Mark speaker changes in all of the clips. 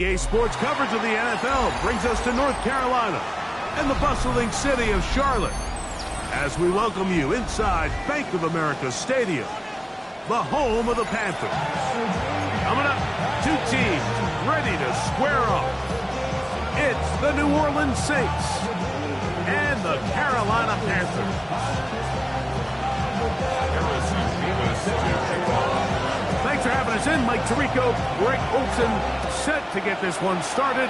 Speaker 1: EA Sports coverage of the NFL brings us to North Carolina and the bustling city of Charlotte as we welcome you inside Bank of America Stadium, the home of the Panthers. Coming up, two teams ready to square off. It's the New Orleans Saints and the Carolina Panthers. Thanks for having us in. Mike Tirico, Greg Olson, set to get this one started.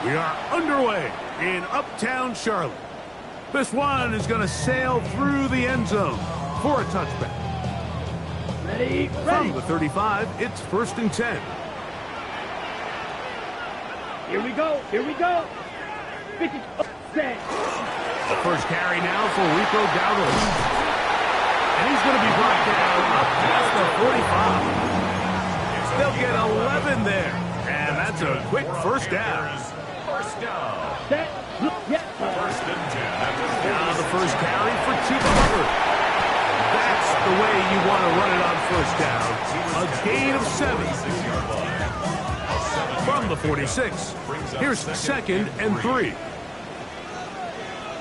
Speaker 1: We are underway in Uptown Charlotte. This one is going to sail through the end zone for a touchback.
Speaker 2: Ready.
Speaker 1: From the 35, it's 1st and 10.
Speaker 2: Here we go. 50.
Speaker 1: The first carry now for Rico Dowdle. And he's going to be brought down up past the 45. They'll get 11 there. And that's a quick first down.
Speaker 2: Set. Yeah.
Speaker 3: 1st and 10.
Speaker 1: Now the first carry for Chiba Hubbard. That's the way you want to run it on first down. A gain of 7. From the 46, here's 2nd and 3.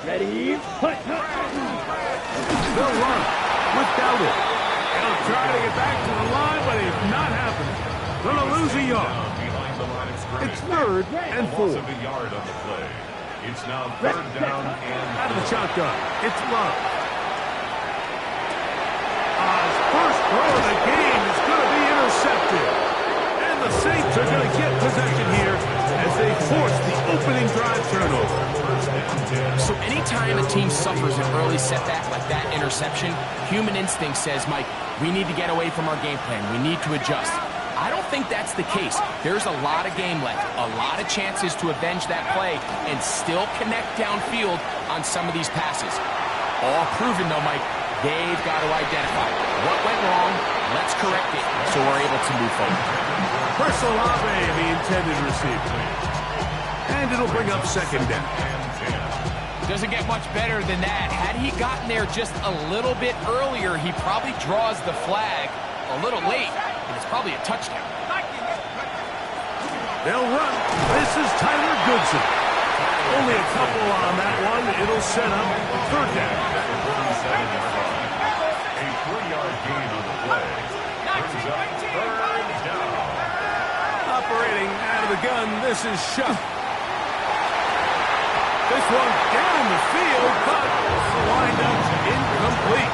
Speaker 2: Ready. Punt.
Speaker 1: They'll run with Dowdle. He'll try to get back to the line, but it's not happening. Going to lose a yard. It's 3rd and 4.
Speaker 3: It's now 3rd down and
Speaker 1: out of the shotgun. It's Love. His first throw of the game is going to be intercepted. And the Saints are going to get possession here as they force the opening drive turnover.
Speaker 4: So anytime a team suffers an early setback like that interception, human instinct says, Mike, we need to get away from our game plan. We need to adjust. I don't think that's the case. There's a lot of game left, a lot of chances to avenge that play and still connect downfield on some of these passes. All proven, though, Mike, they've got to identify what went wrong, let's correct it so we're able to move forward.
Speaker 1: Olave, the intended receiver. And it'll bring up 2nd down.
Speaker 4: Doesn't get much better than that. Had he gotten there just a little bit earlier, he probably draws the flag a little late, and it's probably a touchdown.
Speaker 1: They'll run. This is Tyler Goodson. Only a couple on that one. It'll set up 3rd down.
Speaker 3: a 3-yard gain on the play. Brings up 3rd down.
Speaker 1: Operating out of the gun, this is Shuck. This one down the field, but lined up incomplete.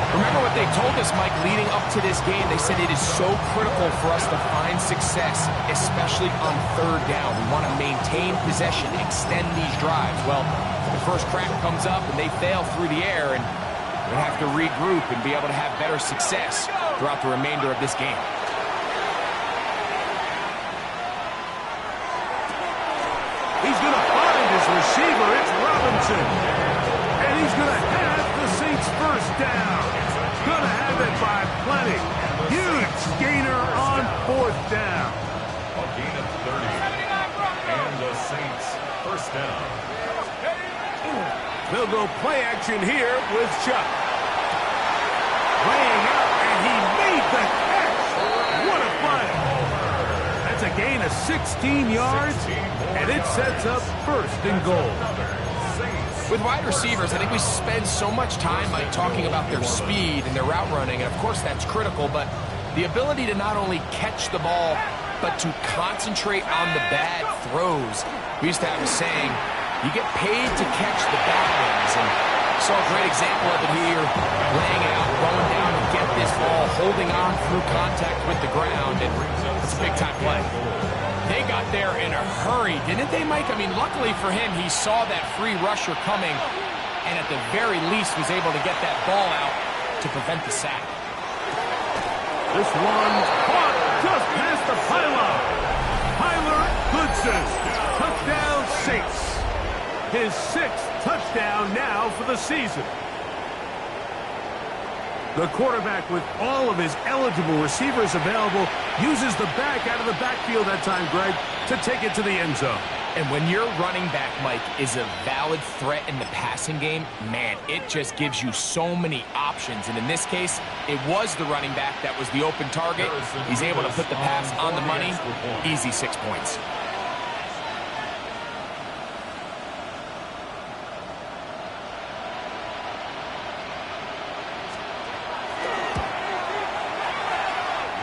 Speaker 4: Remember what they told us, Mike, leading up to this game? They said it is so critical for us to find success, especially on 3rd down. We want to maintain possession, extend these drives. Well, the first crack comes up and they fail through the air, and we have to regroup and be able to have better success throughout the remainder of this game.
Speaker 1: He's going to find his receiver. It's Robinson. And he's going to have the Saints first down. Going to have it by plenty. Huge gainer on 4th down.
Speaker 3: A gain of 30. And the Saints first down.
Speaker 1: They'll go play action here with Chuck. Laying out, and he made the catch. What a play. That's a gain of 16 yards, and it sets up 1st and goal.
Speaker 4: With wide receivers, I think we spend so much time like talking about their speed and their route running, and of course that's critical, but the ability to not only catch the ball, but to concentrate on the bad throws. We used to have a saying, you get paid to catch the bad ones, and saw a great example of it here, laying it out, going down and get this ball, holding on through contact with the ground, and it's a big-time play. They got there in a hurry, didn't they, Mike? I mean, luckily for him, he saw that free rusher coming and at the very least was able to get that ball out to prevent the sack.
Speaker 1: This one caught just past the pylon. Tyler Goodson, touchdown Saints. His 6th touchdown now for the season. The quarterback, with all of his eligible receivers available, uses the back out of the backfield that time, Greg, to take it to the end zone.
Speaker 4: And when your running back, Mike, is a valid threat in the passing game, man, it just gives you so many options. And in this case, it was the running back that was the open target. He's able to put the pass on the money. Easy 6 points.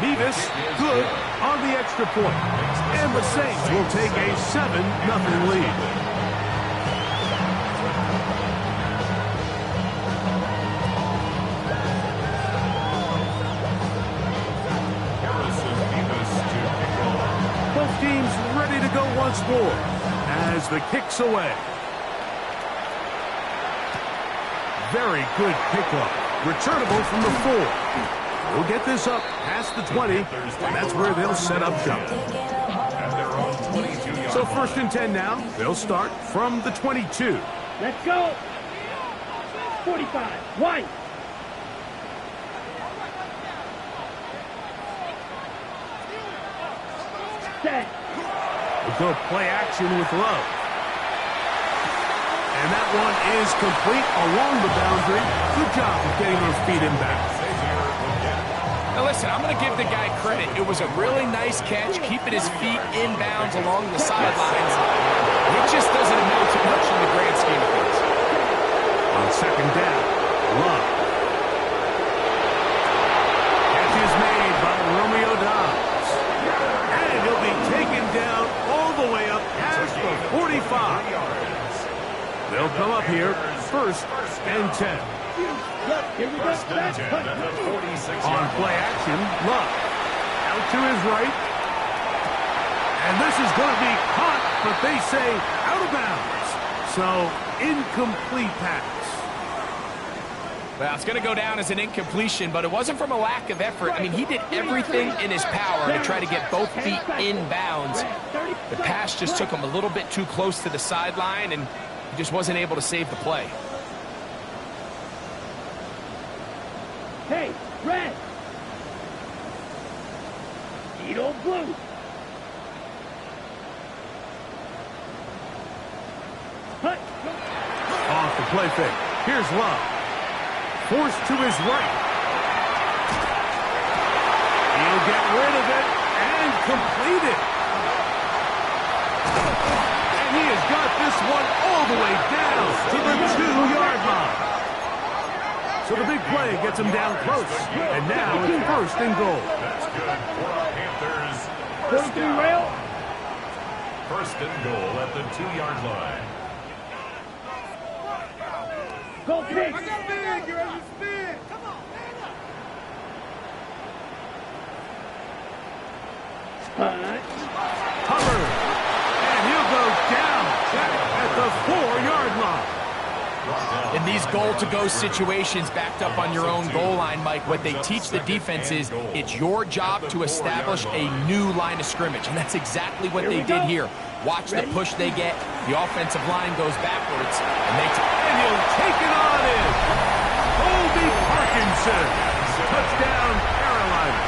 Speaker 1: Mevis, good on the extra point. And the Saints will take a 7-0 lead. Both teams ready to go once more as the kick's away. Very good kickoff. Returnable from the 4. We'll get this up past the 20, and that's where they'll set up shop. So 1st and 10 now. They'll start from the 22.
Speaker 2: Let's go. 45. White. Set.
Speaker 1: We'll go play action with Love. And that one is complete along the boundary. Good job of getting those feet in back.
Speaker 4: Now listen, I'm going to give the guy credit. It was a really nice catch, keeping his feet inbounds along the sidelines. It just doesn't amount to much in the grand scheme of things.
Speaker 1: On 2nd down, Love. Catch is made by Romeo Dobbs. And he'll be taken down all the way up past the 45. They'll come up here, 1st and 10.
Speaker 2: Here we go.
Speaker 1: On play action, Love. Out to his right. And this is going to be caught, but they say out of bounds. So, incomplete pass.
Speaker 4: Well, it's going to go down as an incompletion, but it wasn't from a lack of effort. I mean, he did everything in his power to try to get both feet in bounds. The pass just took him a little bit too close to the sideline, and he just wasn't able to save the play.
Speaker 2: Hey, red. Edo blue. Hut.
Speaker 1: Off the play fake. Here's Love. Forced to his right. He'll get rid of it and complete it. And he has got this one all the way down to the 2-yard line. So the big play gets him down close. And now it's 1st and goal.
Speaker 3: That's good for our Panthers.
Speaker 2: 43 rail.
Speaker 3: 1st and goal at the 2-yard line.
Speaker 2: Go pick.
Speaker 5: I got big. You're ready to spin. Come on, man up.
Speaker 1: Hubbard. And he'll go down at the 4-yard line.
Speaker 4: In these goal-to-go situations backed up on your own goal line, Mike, what they teach the defense is it's your job to establish a new line of scrimmage, and that's exactly what they did here. Watch the push they get. The offensive line goes backwards, and
Speaker 1: he'll take it on in. Colby Parkinson. Touchdown, Carolina.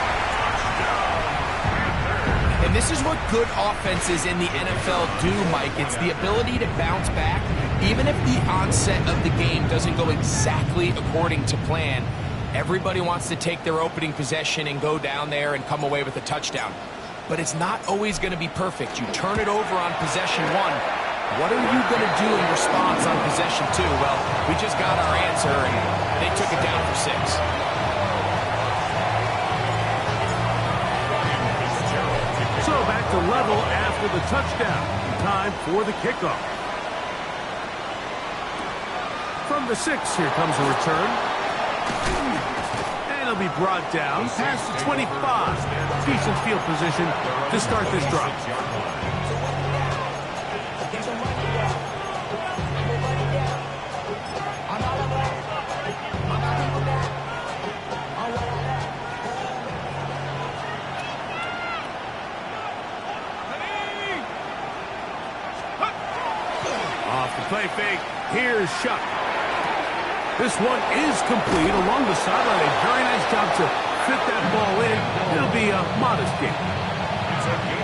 Speaker 4: And this is what good offenses in the NFL do, Mike. It's the ability to bounce back. Even if the onset of the game doesn't go exactly according to plan, everybody wants to take their opening possession and go down there and come away with a touchdown. But it's not always going to be perfect. You turn it over on possession 1. What are you going to do in response on possession 2? Well, we just got our answer, and they took it down for 6.
Speaker 1: So back to level after the touchdown. Time for the kickoff. From the 6, here comes a return. And he'll be brought down past the 25. Decent field position to start this drive. Off the play fake, here's Shuck. This one is complete along the sideline. A very nice job to fit that ball in. It'll be a modest gain.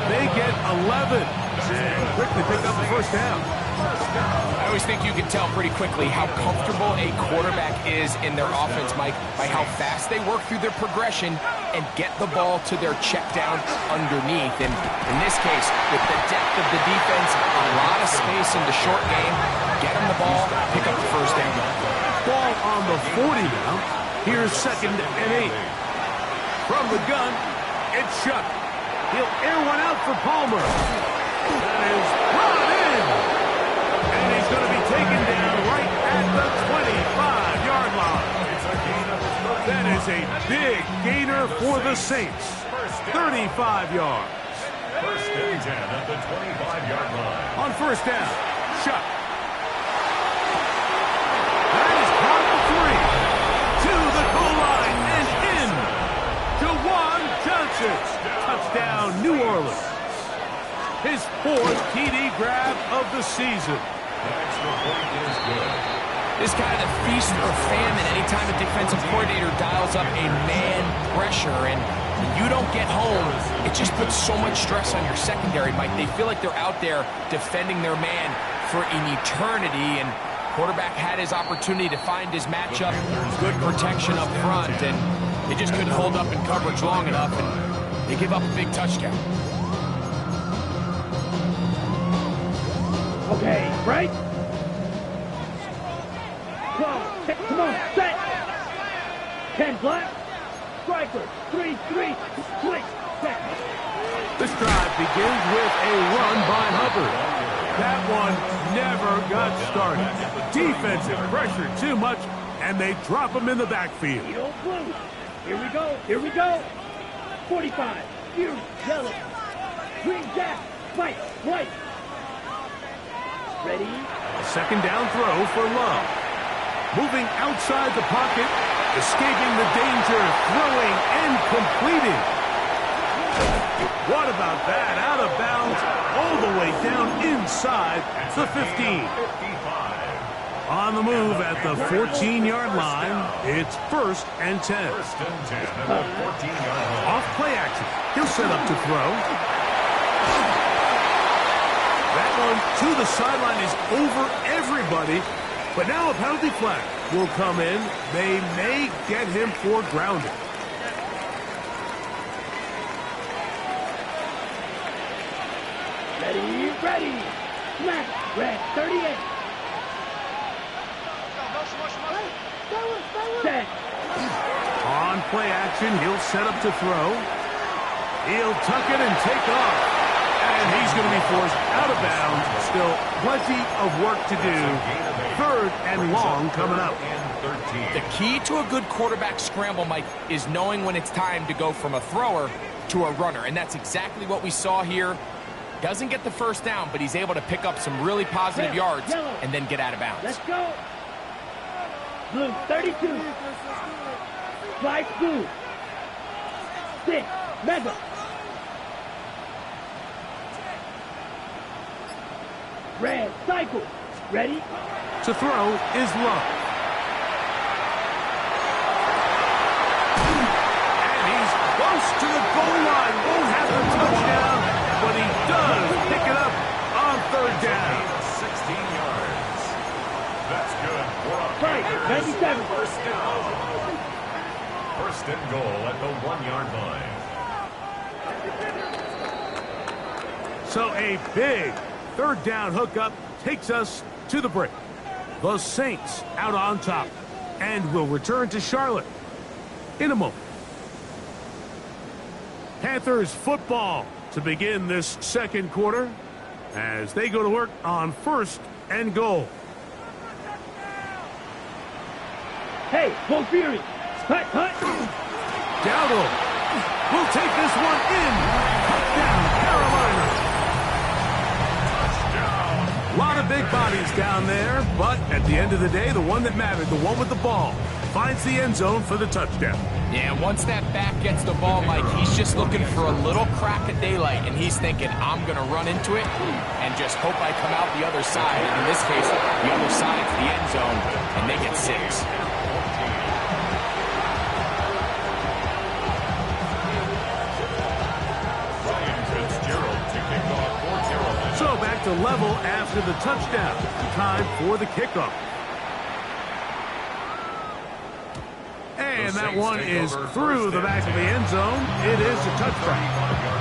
Speaker 1: They get 11. And quickly picked up the first down.
Speaker 4: I always think you can tell pretty quickly how comfortable a quarterback is in their offense, Mike, by how fast they work through their progression and get the ball to their check down underneath. And in this case, with the depth of the defense, a lot of space in the short game, get him the ball, pick up the first down.
Speaker 1: Ball on the 40 now. Here's 2nd and 8. From the gun, it's Shuck. He'll air one out for Palmer. That is brought in. And he's going to be taken down right at the 25-yard line. That is a big gainer for the Saints. 35 yards.
Speaker 3: First and 10 at the 25-yard line.
Speaker 1: On first down, Shuck. That is caught at 3. To the goal line and in. Jawan Johnson. Touchdown, New Orleans. His 4th TD grab of the season.
Speaker 3: The extra point is good.
Speaker 4: This kind of feast or famine anytime a defensive coordinator dials up a man pressure, and when you don't get home, it just puts so much stress on your secondary, Mike. They feel like they're out there defending their man for an eternity, and quarterback had his opportunity to find his matchup, good protection up front, and they just couldn't hold up in coverage long enough, and they give up a big touchdown.
Speaker 2: Okay, right? Come on, set. 10 black. Striker. 3-3. Switch. Set.
Speaker 1: This drive begins with a run by Hubbard. That one never got started. Defensive pressure too much, and they drop him in the backfield.
Speaker 2: Edo blue. Here we go. Here we go. 45. Fury. Yellow. Green jack. White. White. Ready?
Speaker 1: A 2nd down throw for Love. Moving outside the pocket, escaping the danger, throwing and completing. What about that? Out of bounds, all the way down inside the 15. On the move at the 14-yard line, it's 1st and 10.
Speaker 3: First and 10 at the 14-yard line.
Speaker 1: Off play action. He'll set up to throw. That one to the sideline is over everybody. But now a penalty flag will come in. They may get him for grounding.
Speaker 2: Ready, ready. Smack. Red 38. Set.
Speaker 1: On play action, he'll set up to throw. He'll tuck it and take off. And he's going to be forced out of bounds. Still plenty of work to do. 3rd and long coming up.
Speaker 4: The key to a good quarterback scramble, Mike, is knowing when it's time to go from a thrower to a runner. And that's exactly what we saw here. Doesn't get the first down, but he's able to pick up some really positive yards and then get out of bounds.
Speaker 2: Let's go. Blue 32. Stripes blue. 6. Mega. Red cycle. Ready?
Speaker 1: To throw is Love. And he's close to the goal line. Won't have the touchdown, but he does pick it up on 3rd down.
Speaker 3: 16 yards. That's good. We're up.
Speaker 2: Right, 97.
Speaker 3: First and goal at the 1-yard line.
Speaker 1: So a big 3rd down hookup takes us to the break. The Saints out on top, and will return to Charlotte in a moment. Panthers football to begin this 2nd quarter as they go to work on 1st and goal.
Speaker 2: Hey, go Fury. Hut, hut.
Speaker 1: Dowdle will take this one in. Touchdown, Carolina. A lot of big bodies down there, but at the end of the day, the one that mattered, the one with the ball, finds the end zone for the touchdown.
Speaker 4: Yeah, once that back gets the ball, Mike, he's just looking for a little crack of daylight, and he's thinking, I'm going to run into it and just hope I come out the other side. And in this case, the other side's the end zone, and they get 6.
Speaker 3: Fitzgerald to kick off for Carolina.
Speaker 1: So back to level after the touchdown. Time for the kickoff. And that one is through the back of the end zone. It is a touchback.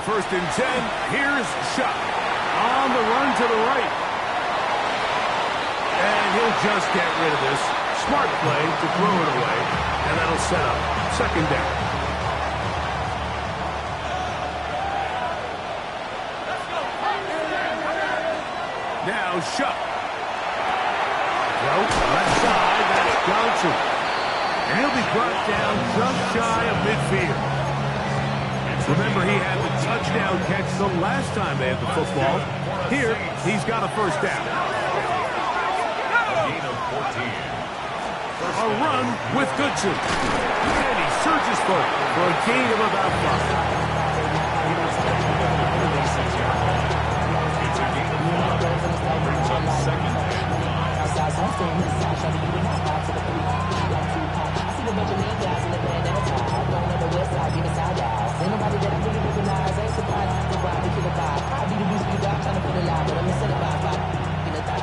Speaker 1: First and 10, here's Shuck. On the run to the right. And he'll just get rid of this. Smart play to throw it away. And that'll set up second down. Now Shuck. Throw left side, that's Johnson. And he'll be brought down just shy of midfield. Remember, he had the touchdown catch the last time they had the football. Here, he's got a first down. A run with Goodson. And he surges forward for a gain of about 5.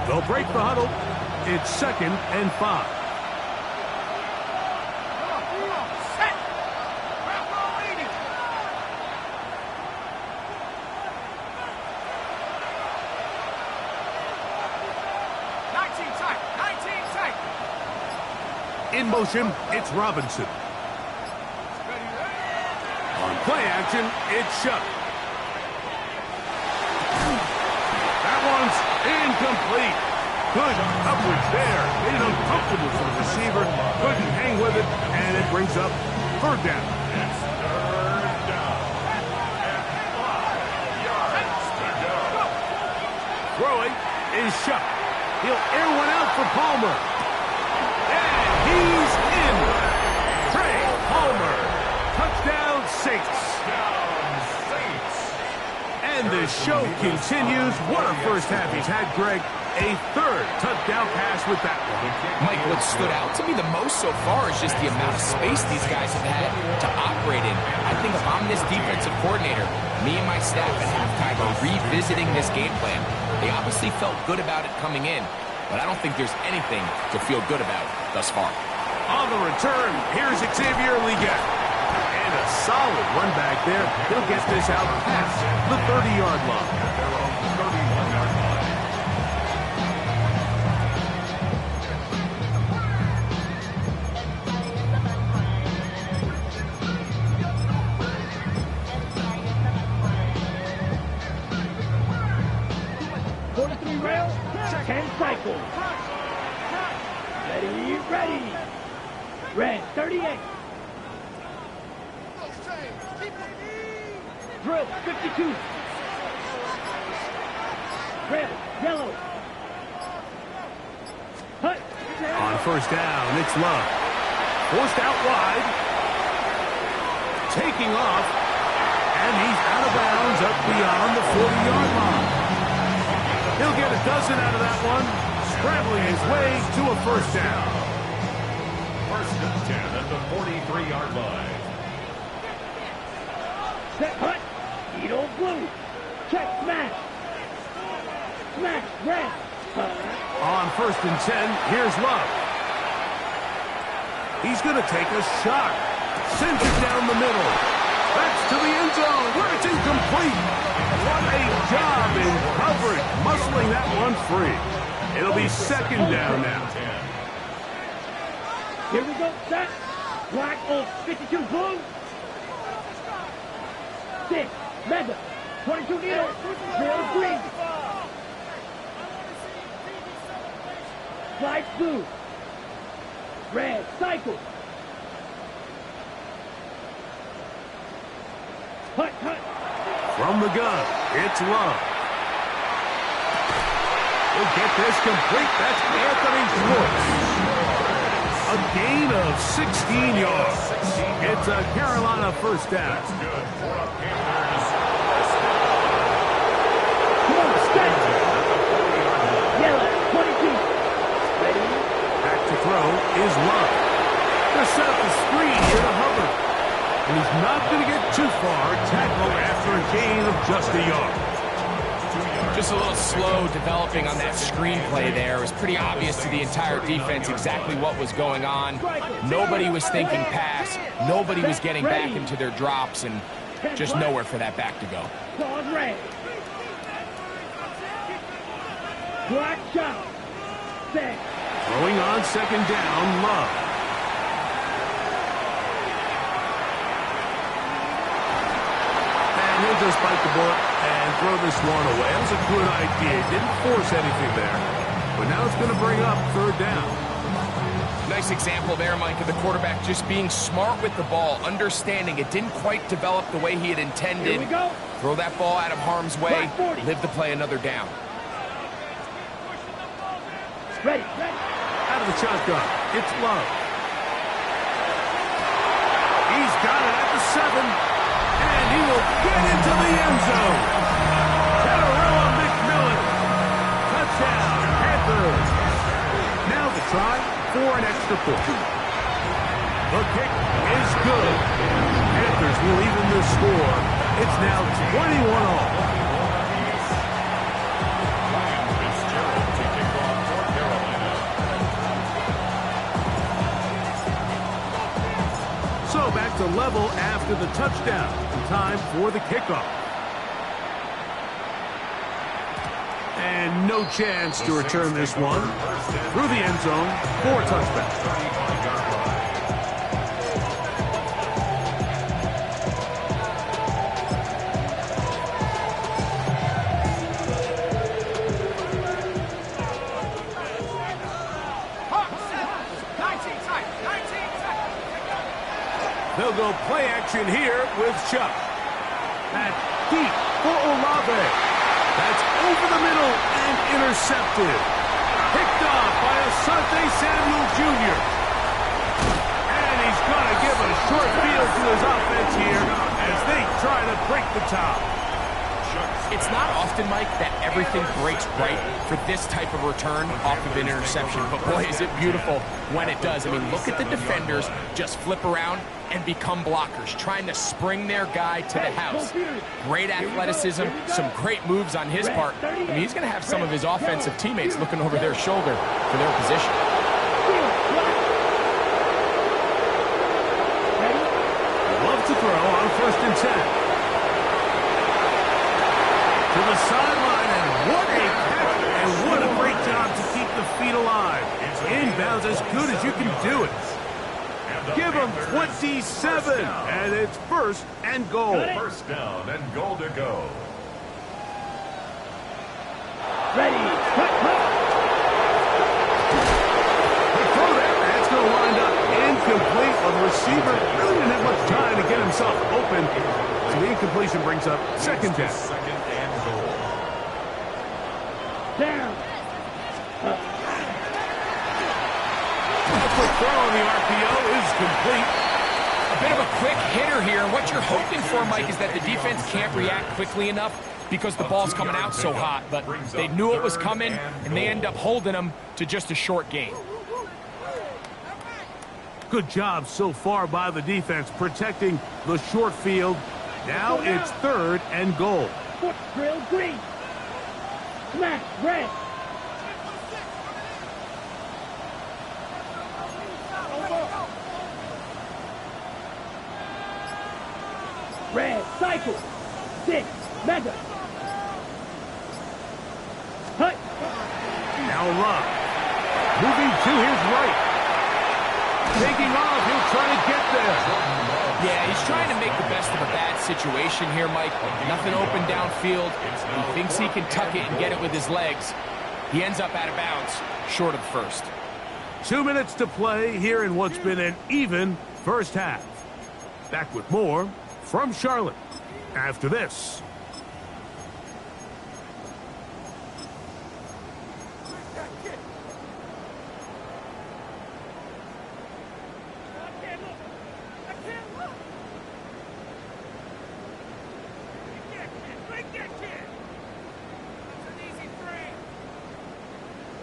Speaker 1: They'll break the huddle. It's 2nd and 5. In motion, it's Robinson. On play action, it's Shuck. That one's incomplete. Good coverage there. Made it uncomfortable for the receiver. Couldn't hang with it, and it brings up third down.
Speaker 3: It's third down. And 5 yards to go.
Speaker 1: Throwing is Shuck. He'll air one out for Palmer. And he's in. Trey Palmer. Touchdown Saints. And the show continues. What a first half he's had, Greg. A third touchdown pass with that one.
Speaker 4: Mike, what stood out to me the most so far is just the amount of space these guys have had to operate in. I think if I'm this defensive coordinator, me and my staff at halftime are revisiting this game plan. They obviously felt good about it coming in, but I don't think there's anything to feel good about thus far.
Speaker 1: On the return, here's Xavier Leggett. And a solid run back there. He'll get this out past the 30-yard line.
Speaker 3: Their own 31-yard line.
Speaker 2: Rail, 10 cycles. Ready. Red, 38. Drill, 52. Red, yellow. Hut.
Speaker 1: On first down, it's Love. Forced out wide. Taking off. And he's out of bounds up beyond the 40-yard line. He'll get a dozen out of that one, scrambling his way to a first down.
Speaker 3: First and 10 at the 43-yard line.
Speaker 2: Set hut. Edo blue. Check smash. Smash red.
Speaker 1: On first and 10, here's Love. He's going to take a shot. Sends it down the middle. That's to the end zone where it's incomplete. What a job in coverage, muscling that one free. It'll be second down now.
Speaker 2: Here we go, set. Black on 52 blue. 6, mega. 22 needle. 0 green. Slide blue. Red, cycle. Hut.
Speaker 1: From the gun, it's Love. He'll get this complete. That's Anthony Schwartz. A gain of 16 yards. It's a Carolina first down.
Speaker 2: Come on, stretch. Yellow, 22. Ready?
Speaker 1: Back to throw is Love. They're set up the screen here to Hubbard. And he's not going to get too far. Tackle after a gain of just a yard.
Speaker 4: Just a little slow developing on that screenplay there. It was pretty obvious to the entire defense exactly what was going on. Nobody was thinking pass. Nobody was getting back into their drops, and just nowhere for that back to go.
Speaker 2: Pause red. Black shot. Set.
Speaker 1: Throwing on second down, Love. And he'll just bite the bullet and throw this one away. That was a good idea. Didn't force anything there. But now it's going to bring up third down.
Speaker 4: Nice example there, Mike, of the quarterback just being smart with the ball, understanding it didn't quite develop the way he had intended.
Speaker 2: Here we go.
Speaker 4: Throw that ball out of harm's way, live to play another down.
Speaker 2: Ready.
Speaker 1: Out of the shotgun, it's Love. He's got it at the 7, and he will get into the end zone. Catarella McMillan. Touchdown, Panthers. Now the try for an extra point. The kick is good. Panthers will even the score. It's now 21-all. So back to level after the touchdown. Time for the kickoff. And no chance to return this one. Through the end zone for a touchback. They'll go play action here with Chuck. That's deep for Olave. That's over the middle and intercepted. Picked off by Asante Samuel Jr. And he's going to give a short field to his offense here as they try to break the top.
Speaker 4: It's not often, Mike, that everything breaks right for this type of return off of an interception. But boy, is it beautiful when it does. I mean, look at the defenders just flip around and become blockers, trying to spring their guy to the house. Great athleticism, some great moves on his part. I mean, he's going to have some of his offensive teammates looking over their shoulder for their position.
Speaker 1: Love to throw on 1st and 10. To the sideline, and what a catch, and what a great job to keep the feet alive. Inbounds as good as you can do it. Give him 27, and it's 1st and goal.
Speaker 3: First down and goal to go.
Speaker 2: Ready.
Speaker 1: The throw there, that's going to wind up incomplete. Well, the receiver really didn't have much time to get himself open. So the incompletion brings up 2nd down.
Speaker 3: Second and goal.
Speaker 2: Down.
Speaker 1: A quick throw on the RPO is complete.
Speaker 4: A bit of a quick hitter here. What you're hoping for, Mike, is that the defense can't react quickly enough because the ball's coming out so hot. But they knew it was coming, and they end up holding them to just a short gain.
Speaker 1: Good job so far by the defense protecting the short field. Now it's 3rd and goal.
Speaker 2: Foot drill green. Smash red. Red cycle. 6 mega. Hut.
Speaker 1: Now Love. Moving to his right. Taking off. He'll try to get there.
Speaker 4: Yeah, he's trying to make the best of a bad situation here, Mike. Nothing open downfield. He thinks he can tuck it and get it with his legs. He ends up out of bounds, short of the 1st.
Speaker 1: 2 minutes to play here in what's been an even first half. Back with more from Charlotte after this.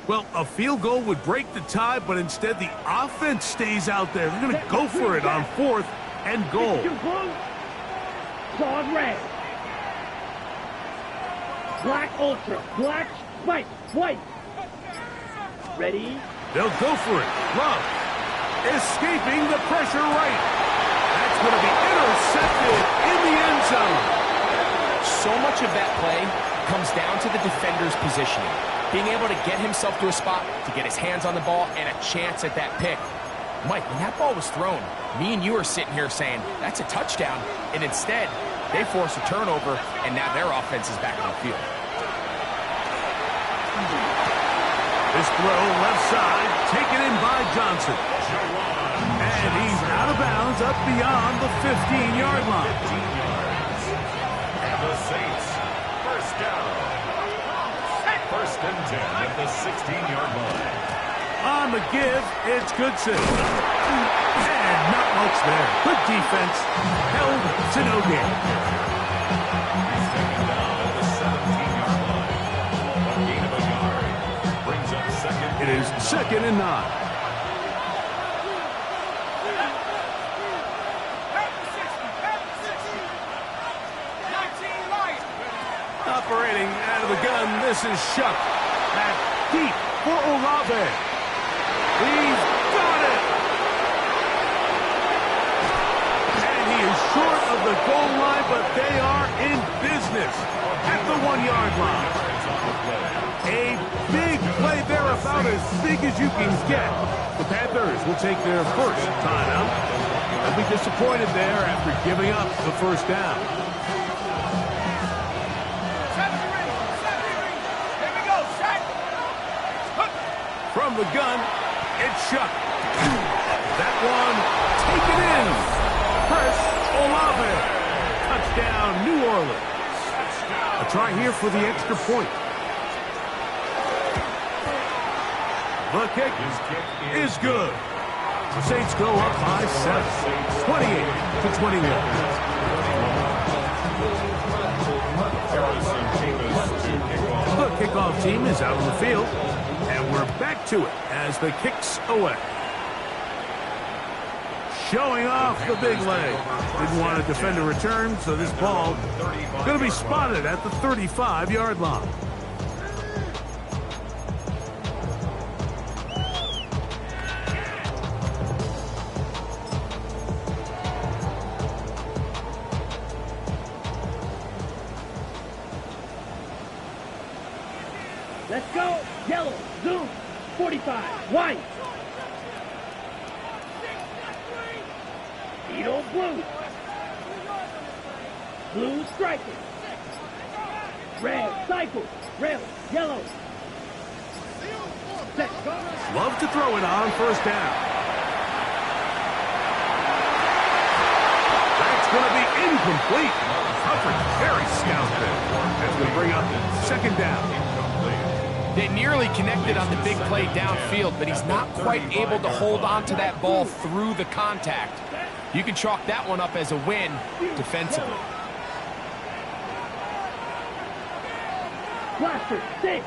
Speaker 1: Well, a field goal would break the tie, but instead the offense stays out there. They're going to go for it on 4th and goal.
Speaker 2: Claude red. Black ultra. Black spike. White. Ready?
Speaker 1: They'll go for it. Love. Escaping the pressure right. That's going to be intercepted in the end zone.
Speaker 4: So much of that play comes down to the defender's positioning. Being able to get himself to a spot, to get his hands on the ball, and a chance at that pick. Mike, when that ball was thrown, me and you are sitting here saying, that's a touchdown. And instead, they force a turnover, and now their offense is back on the field.
Speaker 1: This throw left side, taken in by Johnson. And he's out of bounds up beyond the 15-yard line.
Speaker 3: And the Saints, first down. First and 10 at the 16-yard line.
Speaker 1: On the give, it's Goodson. And not much there. Good defense. Held to no gain.
Speaker 3: Second down at the 17-yard line. A gain of a yard. Brings up second.
Speaker 1: It is 2nd and 9. Operating out of the gun, this is Shuck. Back deep for Olave. He's got it! And he is short of the goal line, but they are in business at the 1-yard line. A big play there, about as big as you can get. The Panthers will take their first timeout. They'll be disappointed there after giving up the first down. From the gun, it's Shuck. That one taken in. Chris Olave. Touchdown, New Orleans. A try here for the extra point. The kick is good. The Saints go up by 7, 28-21. The kickoff team is out on the field. And we're back to it as the kick's away. Showing off the big leg. Didn't want to defend a return, so this ball going to be spotted at the 35-yard line.
Speaker 2: Let's go. Yellow. Zoom. 45. White. Beetle blue. Blue striking. Red cycle. Red. Yellow. Set. Go.
Speaker 1: Love to throw it on 1st down. That's going to be incomplete. Coverage very scout there. That's going to bring up 2nd down.
Speaker 4: They nearly connected on the big play downfield, but he's not quite able to hold on to that ball through the contact. You can chalk that one up as a win defensively.
Speaker 2: Blaster. 6.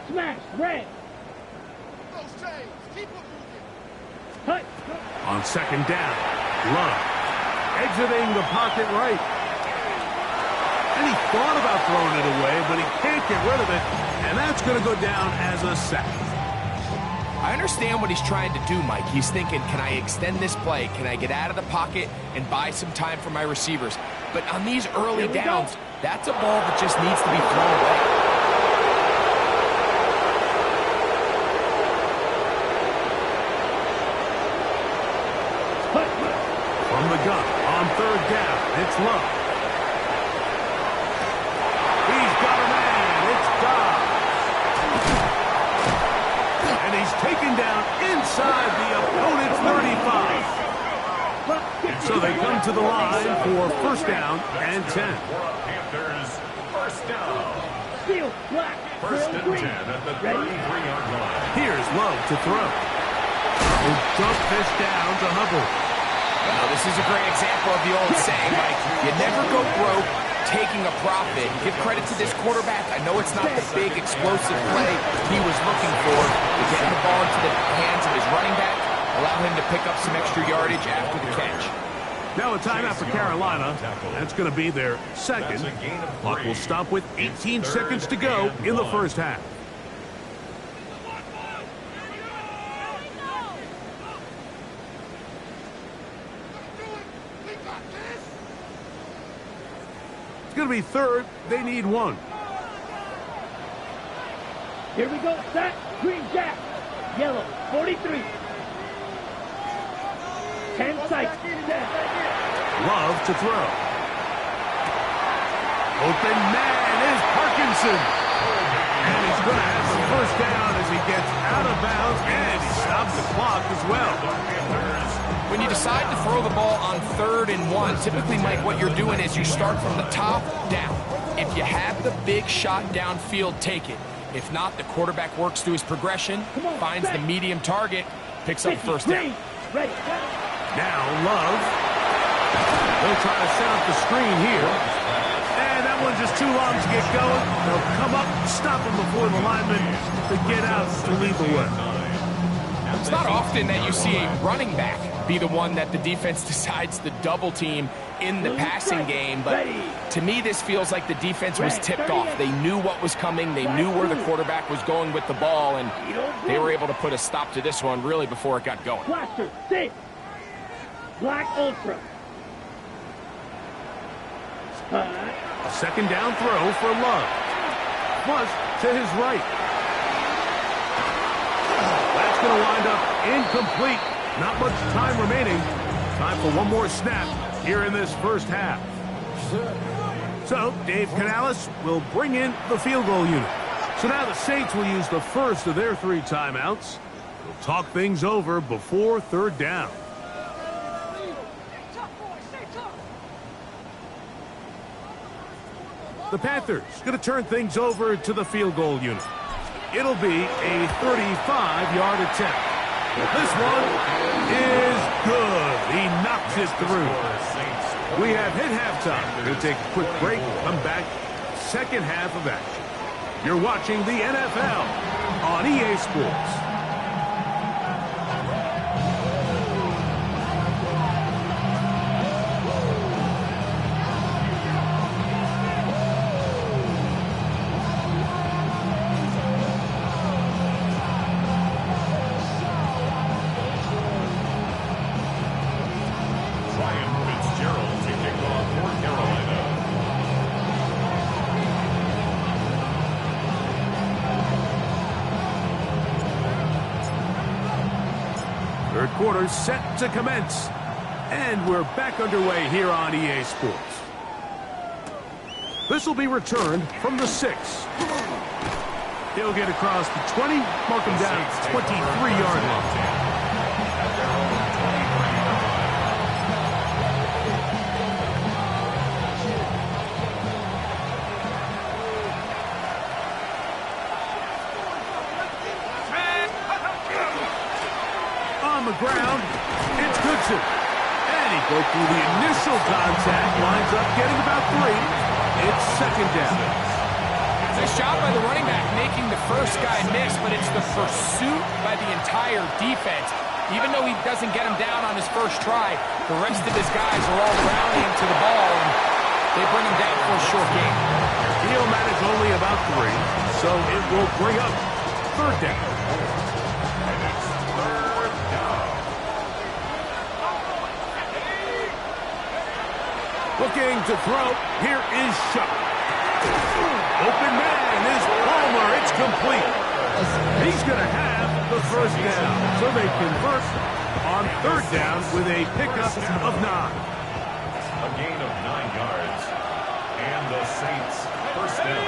Speaker 2: Smash. Red. Hut.
Speaker 1: On 2nd down, Love exiting the pocket right. And he thought about throwing it away, but he can't get rid of it, and that's going to go down as a sack.
Speaker 4: I understand what he's trying to do, Mike. He's thinking, can I extend this play? Can I get out of the pocket and buy some time for my receivers? But on these early downs, that's a ball that just needs to be thrown away.
Speaker 1: From the gun, on 3rd down, it's Love. He's got a man, it's Dobbs. And he's taken down inside the opponent's 35. So they come to the line for 1st down and 10.
Speaker 3: Panthers, first down.
Speaker 2: Steel. Black.
Speaker 3: First and 10 at the 33-yard line.
Speaker 1: Here's Love to throw. He'll dump this down to Hubbard.
Speaker 4: Well, this is a great example of the old saying, Mike. You never go broke taking a profit. Give credit to this quarterback. I know it's not the big, explosive play he was looking for, but getting the ball into the hands of his running back, allow him to pick up some extra yardage after the catch.
Speaker 1: Now a timeout for Carolina. That's going to be their second. Clock will stop with 18 seconds to go in the first half. It's going to be third. They need one.
Speaker 2: Here we go. Set. Green jack. Yellow. 43. 10 seconds.
Speaker 1: Love to throw. Open man is Parkinson. And he's going to have some first down as he gets out of bounds, and he stops the clock as well.
Speaker 4: When you decide to throw the ball on 3rd and 1, typically, Mike, what you're doing is you start from the top down. If you have the big shot downfield, take it. If not, the quarterback works through his progression, finds the medium target, picks up first down.
Speaker 1: Now Love. They'll try to set up the screen here. And that one's just too long to get going. They'll come up, stop him before the lineman to get out to lead the way.
Speaker 4: It's not often that you see a running back be the one that the defense decides to double team in the passing game, but to me this feels like the defense was tipped off. They knew what was coming, they knew where the quarterback was going with the ball, and they were able to put a stop to this one really before it got going.
Speaker 2: Blaster, sit. Black Ultra.
Speaker 1: A second down throw for Love. Plus to his right. That's going to wind up incomplete. Not much time remaining. Time for one more snap here in this first half. So Dave Canales will bring in the field goal unit. So now the Saints will use the first of their 3 timeouts. They'll talk things over before 3rd down. The Panthers going to turn things over to the field goal unit. It'll be a 35-yard attempt. This one is good. He knocks it through. We have hit halftime. We'll take a quick break, come back, second half of action. You're watching the NFL on EA Sports. Third quarter set to commence. And we're back underway here on EA Sports. This will be returned from the 6. He'll get across the 20, mark him down at the 23-yard line. On the ground, it's Goodson. And he broke through the initial contact, lines up getting about 3. It's second down.
Speaker 4: Nice job by the running back making the first guy miss, but it's the pursuit by the entire defense. Even though he doesn't get him down on his first try, the rest of his guys are all rallying to the ball, and they bring him down for a short game.
Speaker 1: He'll manage only about 3, so it will bring up 3rd down. Looking to throw. Here is Shuck. Open man is Palmer. It's complete. He's going to have the first down. So they convert on 3rd down with a pickup of 9.
Speaker 3: A gain of 9 yards. And the Saints first down.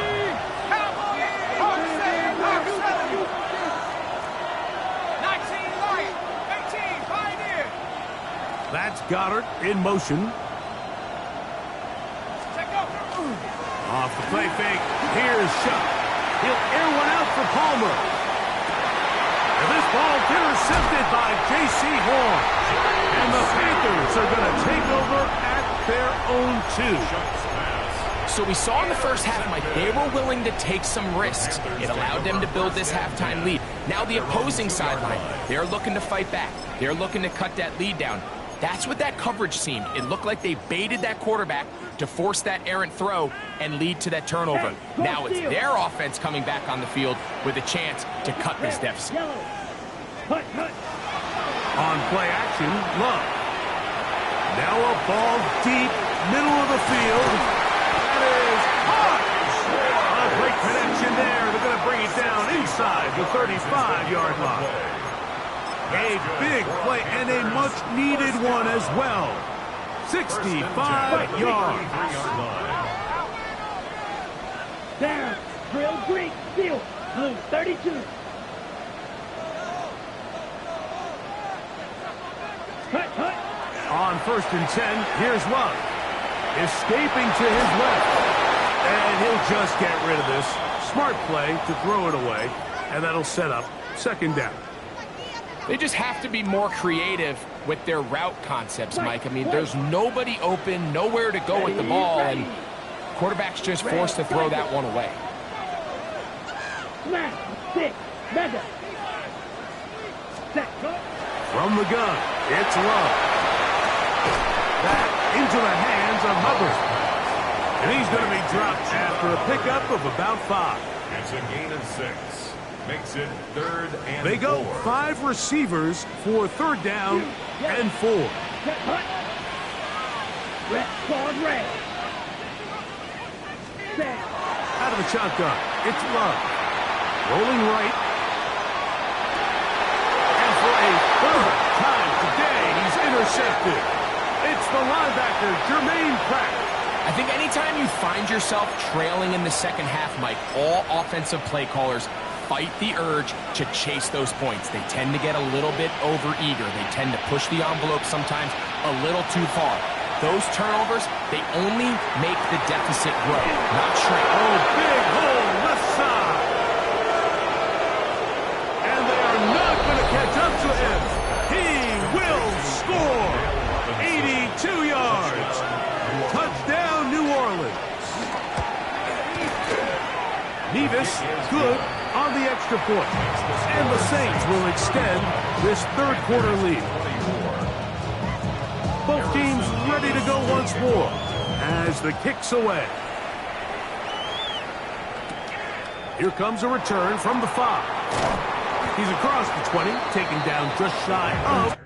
Speaker 5: 19 Lion, 18 Pioneer.
Speaker 1: That's Goddard in motion. Off the play fake. Here's Shuck. He'll air one out for Palmer. And this Ball intercepted by J.C. Horn. And the Panthers are going to take over at their own 2.
Speaker 4: So we saw in the first half, Mike, they were willing to take some risks. It allowed them to build this halftime lead. Now the opposing sideline, they're looking to fight back. They're looking to cut that lead down. That's what that coverage seemed. It looked like they baited that quarterback to force that errant throw and lead to that turnover. Now it's their offense coming back on the field with a chance to cut this deficit.
Speaker 1: On play action, Love. Now a ball deep, middle of the field. That is caught. A great connection there. They're going to bring it down inside the 35-yard line. A big play and a much-needed one as well. 65 yards.
Speaker 2: Down. Drill green. Field. Blue. 32. Hut.
Speaker 1: On 1st and 10, here's Love. Escaping to his left. And he'll just get rid of this. Smart play to throw it away. And that'll set up 2nd down.
Speaker 4: They just have to be more creative with their route concepts, Mike. I mean, there's nobody open, nowhere to go with the ball, and quarterback's just forced to throw that one away.
Speaker 1: From the gun, it's Love. That into the hands of Hubbard. And he's going to be dropped after a pickup of about 5.
Speaker 3: It's a gain of 6. Makes it 3rd and 4.
Speaker 1: They go 5 receivers for 3rd down and 4. Out of the shotgun, it's Love. Rolling right. And for a 3rd time today, he's intercepted. It's the linebacker, Jermaine Pratt.
Speaker 4: I think anytime you find yourself trailing in the second half, Mike, all offensive play callers fight the urge to chase those points. They tend to get a little bit overeager. They tend to push the envelope sometimes a little too far. Those turnovers, they only make the deficit grow, not shrink.
Speaker 1: Oh, big hole left side. And they are not going to catch up to him. He will score. 82 yards. Touchdown, New Orleans. Nevis, good on the extra point. And the Saints will extend this 3rd quarter lead. Both teams ready to go once more as the kick's away. Here comes a return from the 5. He's across the 20, taking down just shy of.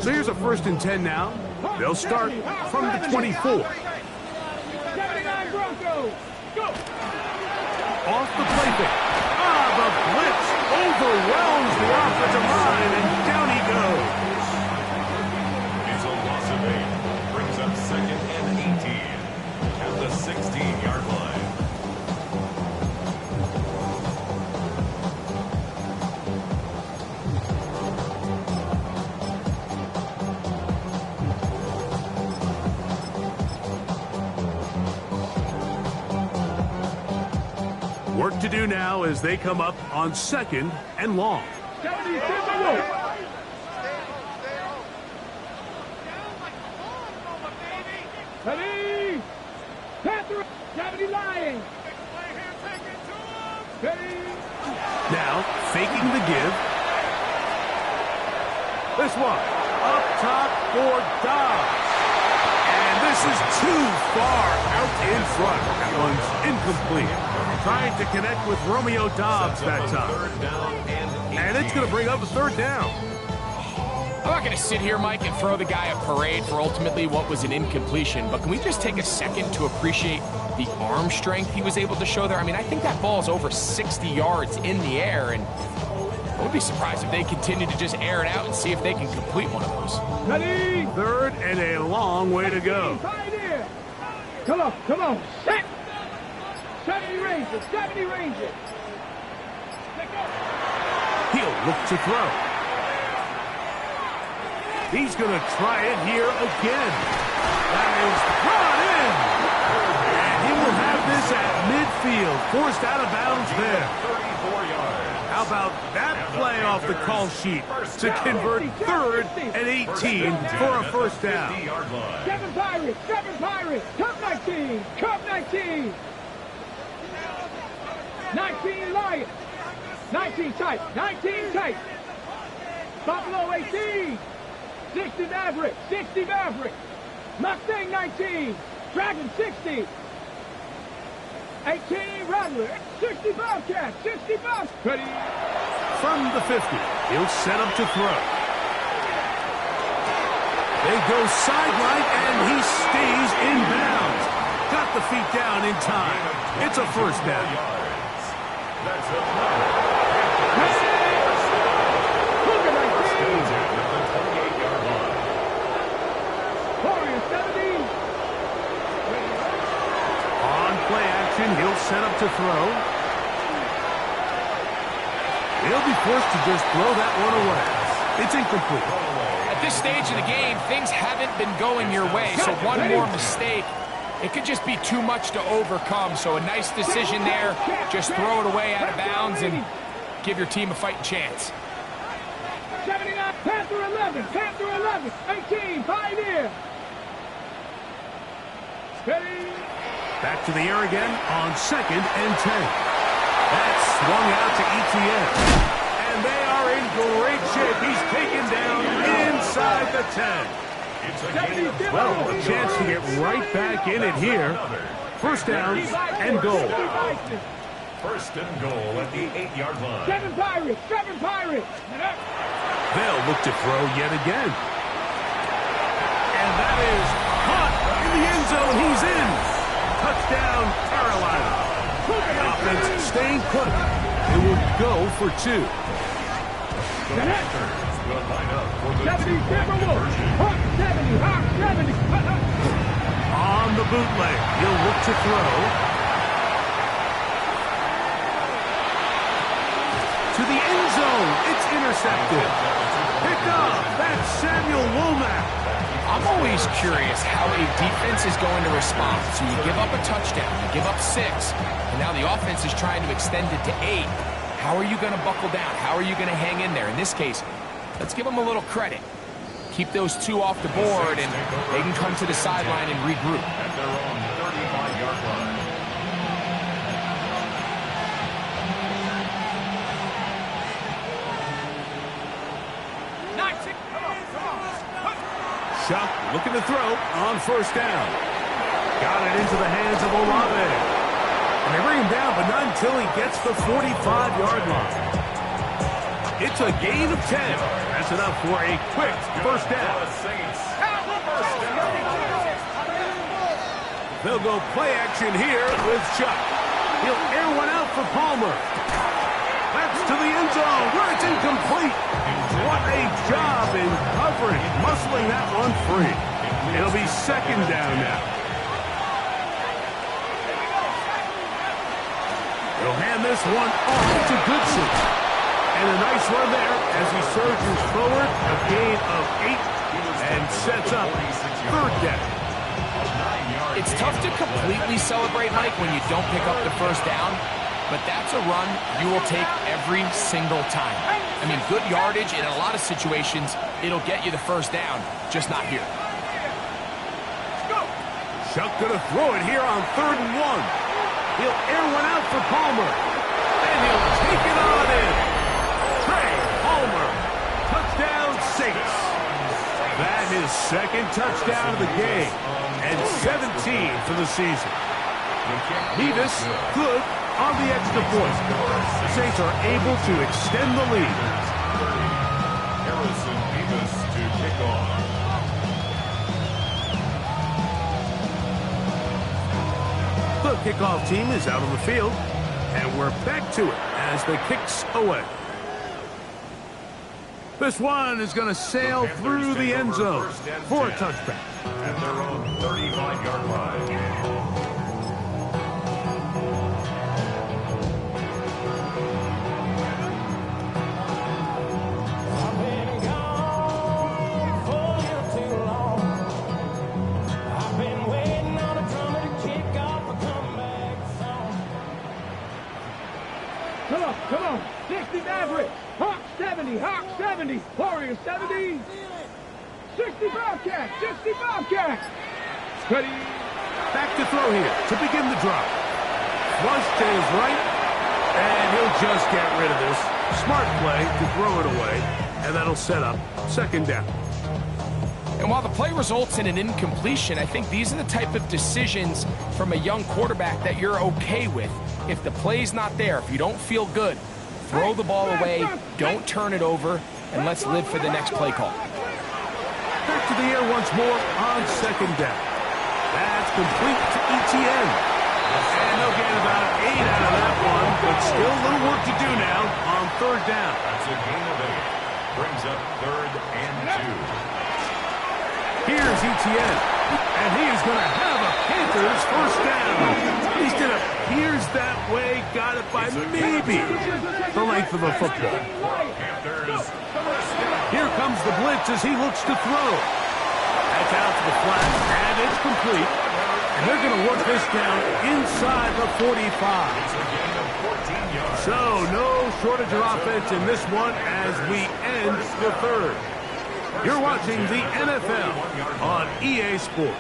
Speaker 1: So here's a 1st and 10 now. They'll start from the 24. Off the play fake. The blitz overwhelms the offensive line, and down he goes.
Speaker 3: It's a loss of 8. Brings up 2nd and 18 at the 16-yard line.
Speaker 1: Work to do now as they come up on 2nd and long. Now, faking the give. This one, up top for Dobbs. And this is too far out in front. That one's incomplete. Trying to connect with Romeo Dobbs that time. And it's going to bring up a 3rd down.
Speaker 4: I'm not going to sit here, Mike, and throw the guy a parade for ultimately what was an incompletion, but can we just take a second to appreciate the arm strength he was able to show there? I mean, I think that ball's over 60 yards in the air, and I would be surprised if they continue to just air it out and see if they can complete one of those.
Speaker 2: Ready?
Speaker 1: Third and a long way to go.
Speaker 2: Pioneer. Come on, set. 70 Rangers, 70 Rangers.
Speaker 1: He'll look to throw. He's going to try it here again. That is brought in. And he will have this at midfield. Forced out of bounds there.
Speaker 3: 34 yards.
Speaker 1: How about that play off the call sheet to convert third and 18 for a first down.
Speaker 3: 50-yard line.
Speaker 2: 7 Pirates, Cup 19, Cup 19. 19 Lions, 19 tight, Buffalo 18, 60 Maverick, Mustang 19, Dragon 60, 18 Rattler, 60 Bobcat, Ready?
Speaker 1: From the 50, he'll set up to throw. They go sideline, and he stays in bounds. Got the feet down in time. It's a first down.
Speaker 3: That's a play.
Speaker 2: Look at that
Speaker 3: Stays in at the 28-yard line.
Speaker 2: Warrior 70.
Speaker 1: On play action, he'll set up to throw. He'll be forced to just throw that one away. It's incomplete.
Speaker 4: At this stage of the game, things haven't been going your way, so one more mistake, it could just be too much to overcome. So a nice decision there. Just throw it away out of bounds and give your team a fighting chance.
Speaker 2: 79, Panther 11, 18, Pioneer. Ready?
Speaker 1: Back to the air again on second and 10. That's swung out to ETN. And they are in great shape. He's taken down inside the 10. Well, a chance to get right back in it here. First down and goal.
Speaker 3: First and goal at the 8-yard line.
Speaker 2: 7 Pirates.
Speaker 1: They'll look to throw yet again. And that is caught in the end zone. He's in. Touchdown, Carolina. The offense staying put. It will go for 2.
Speaker 3: Will line up for the
Speaker 2: 70 Timberwolves. 70.
Speaker 1: On the bootleg, he'll look to throw. To the end zone, it's intercepted. Picked up, that's Samuel Womack.
Speaker 4: I'm always curious how a defense is going to respond. So you give up a touchdown, you give up 6, and now the offense is trying to extend it to 8. How are you going to buckle down? How are you going to hang in there? In this case, let's give them a little credit. Keep those 2 off the board, and they can come to the sideline and regroup.
Speaker 3: at their own 35-yard line.
Speaker 1: Shuck looking to throw on first down. Got it into the hands of Olave. And they bring him down, but not until he gets the 45-yard line. It's a gain of 10. That's enough for a quick first down. They'll go play action here with Chuck. He'll air one out for Palmer. That's to the end zone where it's incomplete. What a job in covering, muscling that one free. It'll be second down now. He'll hand this one off to Goodson. And a nice run there as he surges forward, a gain of 8, and sets up third down.
Speaker 4: It's tough to completely celebrate, Mike, when you don't pick up the first down, but that's a run you will take every single time. I mean, good yardage, and in a lot of situations, it'll get you the first down, just not here.
Speaker 1: Chuck gonna throw it here on 3rd and 1. He'll air one out for Palmer. And he'll take it on in. Trey Palmer, touchdown Saints. That is second touchdown of the game, and 17 for the season. Nevis good on the extra point. The Saints are able to extend the lead.
Speaker 3: Harrison Nevis to
Speaker 1: The kickoff team is out on the field, and we're back to it as the kick's away. This one is going to sail through the end zone for a touchback.
Speaker 3: At their own 35-yard line.
Speaker 2: Come on, 60 Maverick, Hawk 70, Hawk 70, Warrior 70, 60 Bobcat, 60 Bobcat. Ready.
Speaker 1: Back to throw here to begin the drive. Flush to his right, and he'll just get rid of this. Smart play to throw it away, and that'll set up second down.
Speaker 4: And while the play results in an incompletion, I think these are the type of decisions from a young quarterback that you're okay with. If the play's not there, if you don't feel good, throw the ball away, don't turn it over, and let's live for the next play call.
Speaker 1: Back to the air once more on second down. That's complete to ETN. And they'll get about 8 out of that one, but still a little work to do now on third down.
Speaker 3: That's a gain of 8. Brings up 3rd and 2.
Speaker 1: Here's ETN, and he is going to have a Panthers first down. At least it appears that way. Got it by maybe the length of a football.
Speaker 3: Panthers first down.
Speaker 1: Here comes the blitz as he looks to throw. That's out to the flat, and it's complete. And they're going to work this down inside the 45.
Speaker 3: It's a gain of 14 yards.
Speaker 1: So no shortage of offense in this one as we end the third. You're watching the NFL on EA Sports.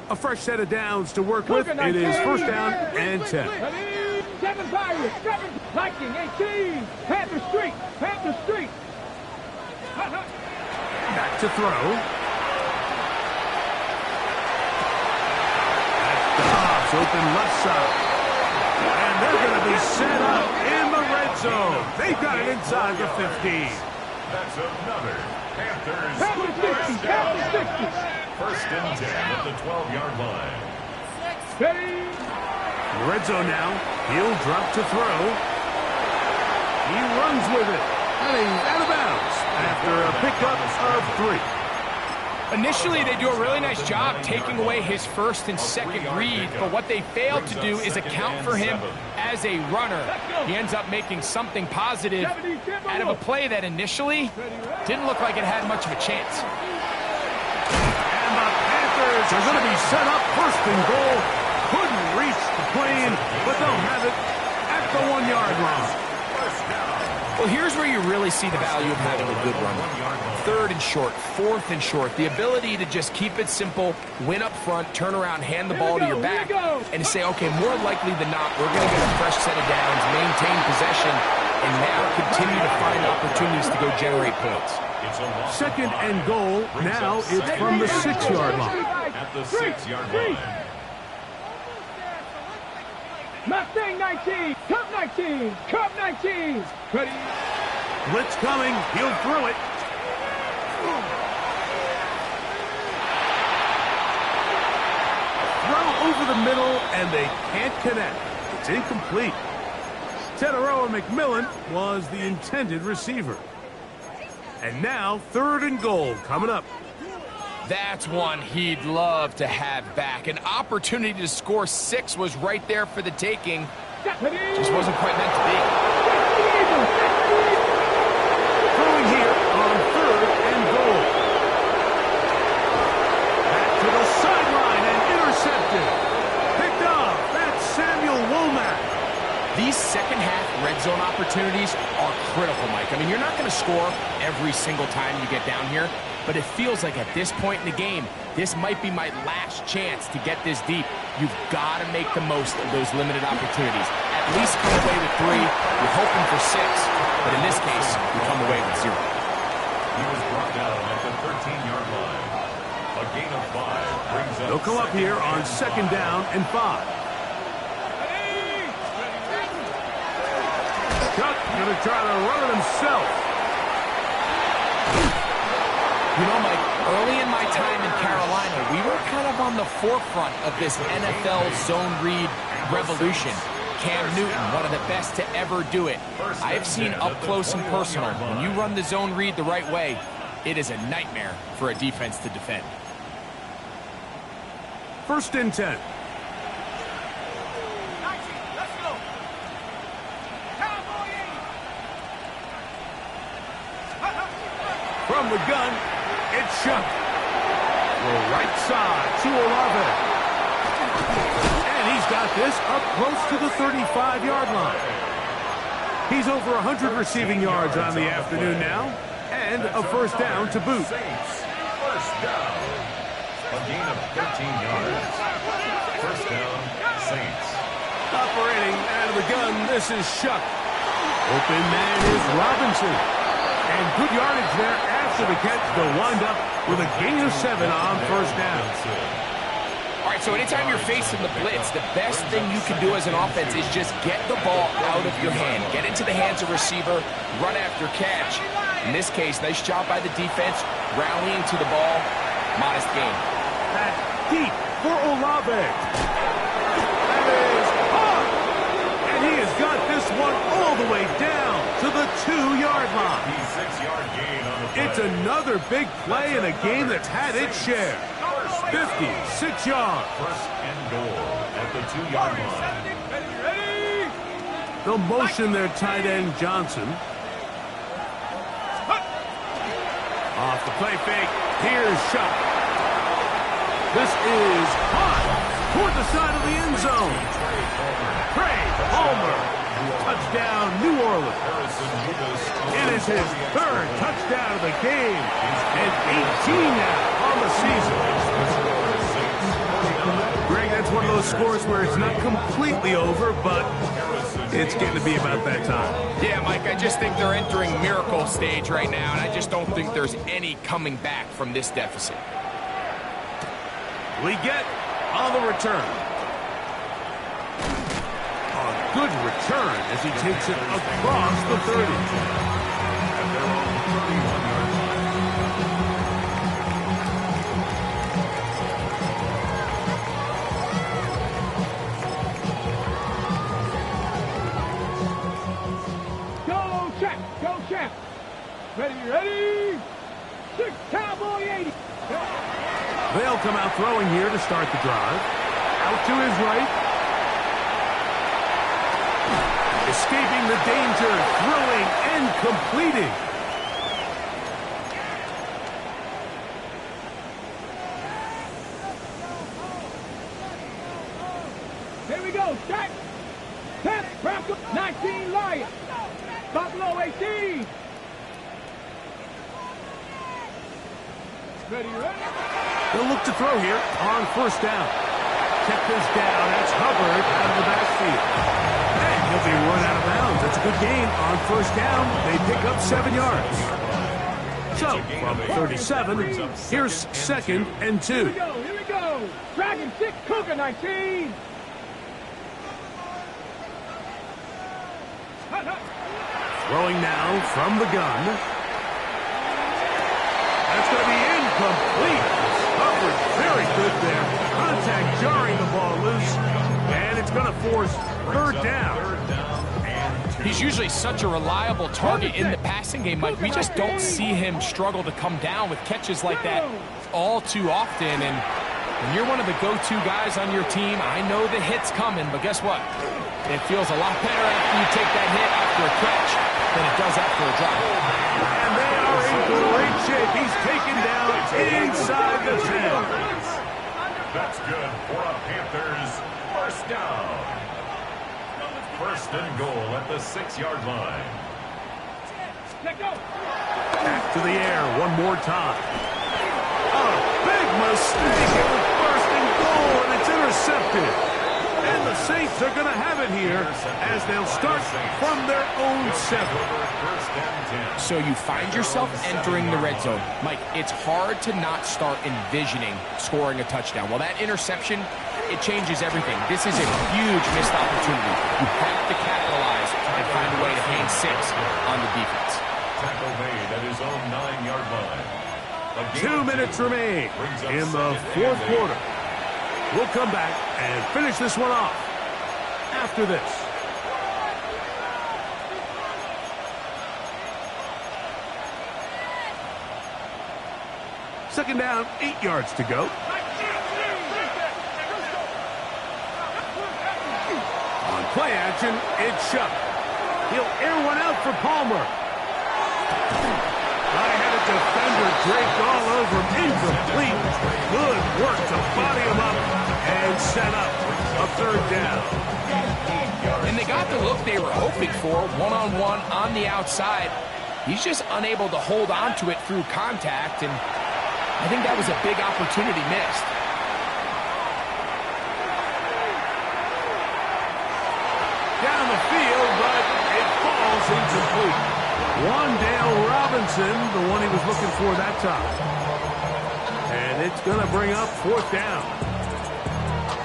Speaker 1: A fresh set of downs to work with. It is first down and 10.
Speaker 2: 7 Pirates, 7 Viking, 18, Panther Street, Panther Street.
Speaker 1: Back to throw. Dobbs open left side. And they're going to be set up in the red zone. They've got it inside the 15.
Speaker 3: That's another Panthers
Speaker 2: Panther 60,
Speaker 3: first down.
Speaker 2: Panther 60.
Speaker 3: First and 10 at the 12-yard line.
Speaker 2: Ready.
Speaker 1: In the red zone now. He'll drop to throw. He runs with it. And he's out of bounds after a pickup of 3.
Speaker 4: Initially, they do a really nice job taking away his first and second read, but what they failed to do is account for him as a runner. He ends up making something positive out of a play that initially didn't look like it had much of a chance.
Speaker 1: And the Panthers are going to be set up first and goal. Couldn't reach the plane, but they'll have it at the 1-yard line.
Speaker 4: Well, here's where you really see the value of having a good runner. 3rd and short, 4th and short. The ability to just keep it simple, win up front, turn around, hand the ball to your back, and to say, okay, more likely than not, we're going to get a fresh set of downs, maintain possession, and now continue to find opportunities to go generate points.
Speaker 1: Second and goal. Now it's from the 6-yard line.
Speaker 3: At the 6-yard line.
Speaker 2: Mustang 19, Cup 19, Cup 19. Ready.
Speaker 1: Blitz coming. He'll throw it. Throw over the middle, and they can't connect. It's incomplete. Teteroa McMillan was the intended receiver. And now 3rd and goal coming up.
Speaker 4: That's one he'd love to have back. An opportunity to score 6 was right there for the taking. Just wasn't quite meant to be.
Speaker 1: Throwing here on 3rd and goal. Back to the sideline and intercepted. Picked off. That's Samuel Womack.
Speaker 4: These second-half red zone opportunities are critical, Mike. I mean, you're not going to score every single time you get down here, but it feels like at this point in the game, this might be my last chance to get this deep. You've got to make the most of those limited opportunities. At least come away with 3. You're hoping for 6, but in this case, you come away with 0.
Speaker 3: He was brought down at the 13-yard line. A gain of 5 brings up.
Speaker 1: They'll come up here on 2nd down and 5. Chuck going to try to run it himself.
Speaker 4: You know, Mike, early in my time in Carolina, we were kind of on the forefront of this NFL zone read revolution. Cam Newton, one of the best to ever do it. I have seen up close and personal, when you run the zone read the right way, it is a nightmare for a defense to defend.
Speaker 1: 1st and 10.
Speaker 5: 19, let's go. Cowboy 80.
Speaker 1: From the gun, it's Chuck. The right side to Olave. And he's got this up close to the 35-yard line. He's over 100 receiving yards on the afternoon now, and a 1st down to boot.
Speaker 3: Saints, 1st down. A gain of 13 yards. 1st down, Saints.
Speaker 1: Operating out of the gun, this is Chuck. Open man is Robinson. And good yardage there after the catch. They'll wind up with a gain of 7 on 1st down.
Speaker 4: All right, so anytime you're facing the blitz, the best thing you can do as an offense is just get the ball out of your hand. Get into the hands of receiver, run after catch. In this case, nice job by the defense, rallying to the ball. Modest gain.
Speaker 1: That's deep for Olave. That is hard. And he has got this one all the way down to the 2-yard line.
Speaker 3: 6-yard gain on the play.
Speaker 1: It's another big play in a game that's had its share. 56 yards.
Speaker 3: 1st and goal at the 2-yard line.
Speaker 5: Ready?
Speaker 1: They'll motion their tight end Johnson. Off the play fake. Here's Chuck. This is hot toward the side of the end zone. Trey Palmer. Touchdown, New Orleans. It is his 3rd touchdown of the game. And 18 now on the season. Greg, that's one of those scores where it's not completely over, but it's getting to be about that time.
Speaker 4: Yeah, Mike, I just think they're entering miracle stage right now, and I just don't think there's any coming back from this deficit.
Speaker 1: We get on the return. A good return as he takes it across the 30.
Speaker 3: At their own 31-yard line.
Speaker 2: Go, check. Go, check. Ready? 6 Cowboy 80.
Speaker 1: They'll come out throwing here to start the drive. Out to his right. Escaping the danger, throwing and completing.
Speaker 2: Here we go, check. 10 Broncos, 19 Lions. Buffalo 18. Ready?
Speaker 1: They'll look to throw here on 1st down. Check this down. That's Hubbard out of the backfield. And he'll be run out of bounds. That's a good gain on 1st down. They pick up 7 yards. So, from 37, here's 2nd and 2.
Speaker 2: Here we go. Dragon 6, Cougar 19.
Speaker 1: Throwing now from the gun. That's going to be incomplete. Hubbard, very good there. Contact jarring the ball loose. And it's going to force 3rd down.
Speaker 4: He's usually such a reliable target in the passing game, Mike. We just don't see him struggle to come down with catches like that all too often. And when you're one of the go-to guys on your team, I know the hit's coming, but guess what? It feels a lot better after you take that hit after a catch than it does after a drop.
Speaker 1: And they are in great shape. He's taken down inside the 10.
Speaker 3: That's good for a Panthers 1st down. 1st and goal at the 6-yard line.
Speaker 1: Back to the air one more time. A big mistake. It was 1st and goal, and it's intercepted. And the Saints are going to have it here as they'll start from their own 7.
Speaker 4: So you find yourself entering the red zone. Mike, it's hard to not start envisioning scoring a touchdown. Well, that interception, it changes everything. This is a huge missed opportunity. You have to capitalize and find a way to hang on the defense.
Speaker 3: Tackle made at his own 9-yard line.
Speaker 1: 2 minutes remain in the fourth quarter. We'll come back and finish this one off after this. Second down, 8 yards to go. On play action, it's Shuck. He'll air one out for Palmer. I had a defender draped all over him. Incomplete. Good work to body him up and set up a third down.
Speaker 4: And they got the look they were hoping for, one-on-one on the outside. He's just unable to hold on to it through contact, and I think that was a big opportunity missed.
Speaker 1: Down the field, but it falls incomplete. Wandale Robinson, the one he was looking for that time. And it's going to bring up fourth down.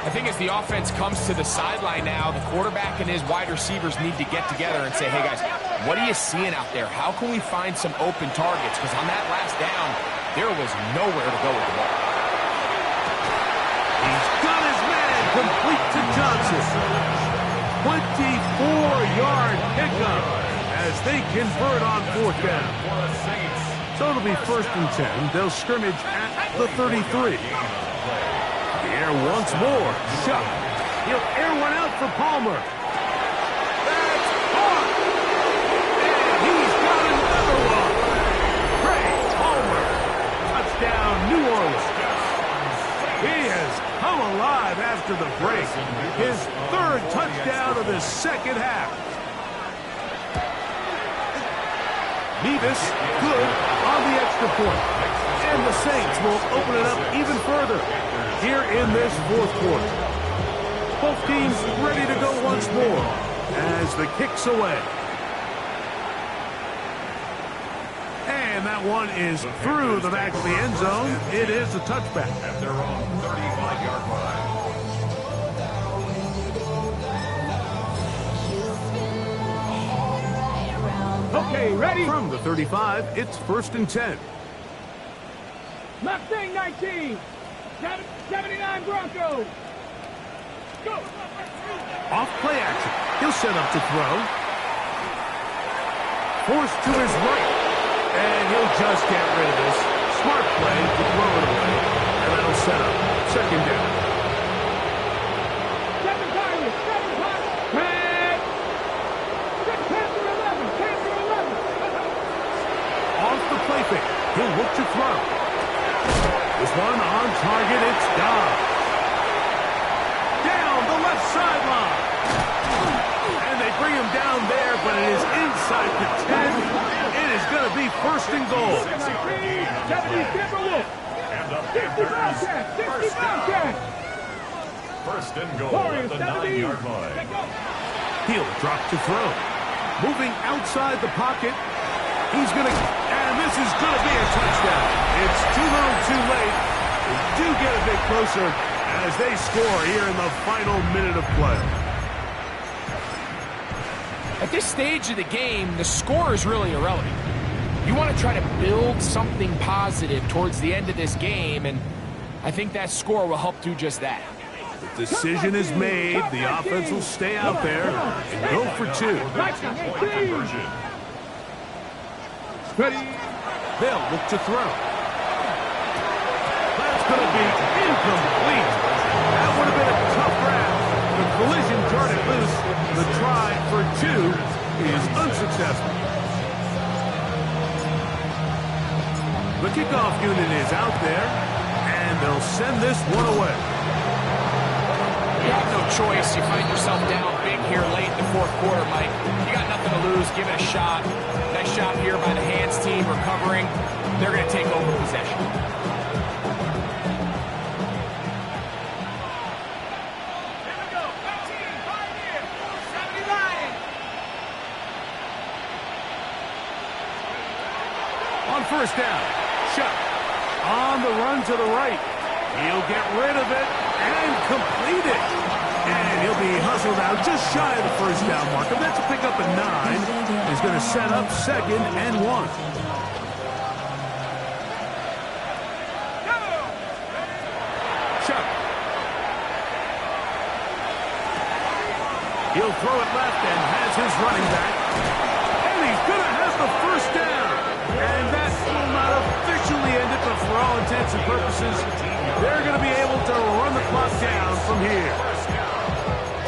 Speaker 4: I think as the offense comes to the sideline now, the quarterback and his wide receivers need to get together and say, hey guys, what are you seeing out there? How can we find some open targets? Because on that last down, there was nowhere to go with the ball.
Speaker 1: He's got his man complete to Johnson. 24-yard pickup as they convert on fourth down. So it'll be 1st and 10. They'll scrimmage at the 33. The air once more. Shuck. He'll air one out for Palmer. That's caught. And he's got another one. Trey Palmer. Touchdown, New Orleans. He has come alive after the break. His 3rd touchdown of the second half. Nevis, good on the extra point. And the Saints will open it up even further here in this fourth quarter. Both teams ready to go once more as the kick's away. And that one is through the back of the end zone. It is a touchback.
Speaker 3: At their own 35-yard line.
Speaker 2: Okay, ready?
Speaker 1: From the 35, it's 1st and 10.
Speaker 2: Mustang 19. 79 Broncos. Go.
Speaker 1: Off play action. He'll set up to throw. Forced to his right. And he'll just get rid of this. Smart play to throw it away. And that'll set up 2nd down.
Speaker 2: 7 Pirates. 7 Pirates. Man. Panther 11. Panther 11.
Speaker 1: Off the play fake. He'll look to throw. This one on target. It's gone. Down the left sideline. And they bring him down there, but it is inside the 10. It is going to be 1st and goal.
Speaker 2: 70 Timberwolves.
Speaker 3: And the
Speaker 2: 60
Speaker 3: Panthers,
Speaker 2: Bobcats. 60
Speaker 3: first down.
Speaker 2: Bobcats.
Speaker 3: 1st and goal
Speaker 2: Warriors,
Speaker 3: at the 9-yard line.
Speaker 1: He'll drop to throw. Moving outside the pocket. He's going to, and this is going to be a touchdown. It's too little too late. They do get a bit closer as they score here in the final minute of play.
Speaker 4: At this stage of the game, the score is really irrelevant. You want to try to build something positive towards the end of this game, and I think that score will help do just that.
Speaker 1: The decision is made. The offense will stay out there and go for 2.
Speaker 3: Conversion.
Speaker 2: Ready.
Speaker 1: They'll look to throw. That's going to be incomplete. That would have been a tough grab. The collision turned it loose. The try for 2 is unsuccessful. The kickoff unit is out there, and they'll send this one away.
Speaker 4: You have no choice. You find yourself down big here late in the fourth quarter, Mike. You got nothing to lose. Give it a shot. Nice job here by the hands team recovering. They're going to take over possession.
Speaker 5: Here we go. 19, 5 here. 70 Lions.
Speaker 1: On 1st down, Shuck on the run to the right. He'll get rid of it and complete it. And He'll be hustled out just shy of the first down marker. That's a pickup at 9. He's going to set up 2nd and 1. Chuck. He'll throw it left and has his running back. And he's going to have the first down. And that will not officially end it, but for all intents and purposes, they're going to be able to run the clock down from here.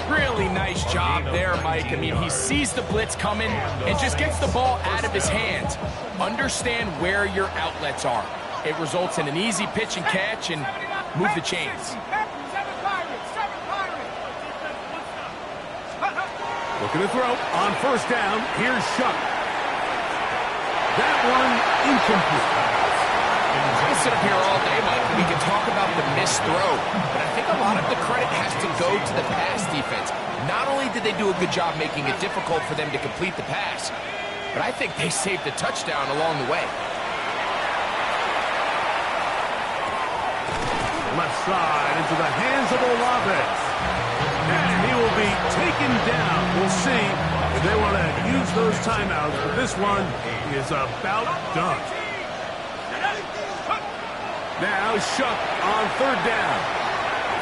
Speaker 4: Really nice job there, Mike. I mean, he sees the blitz coming and just gets the ball out of his hands. Understand where your outlets are. It results in an easy pitch and catch and move the chains.
Speaker 1: Looking to throw on first down. Here's Shuck. That one incomplete.
Speaker 4: I can sit up here all day, Mike, and we can talk about the missed throw, but I think a lot of the credit has to go to the pass defense. Not only did they do a good job making it difficult for them to complete the pass, but I think they saved the touchdown along the way.
Speaker 1: Left side into the hands of Olave. And he will be taken down. We'll see if they want to use those timeouts, but this one is about done. Now Shuck on third down.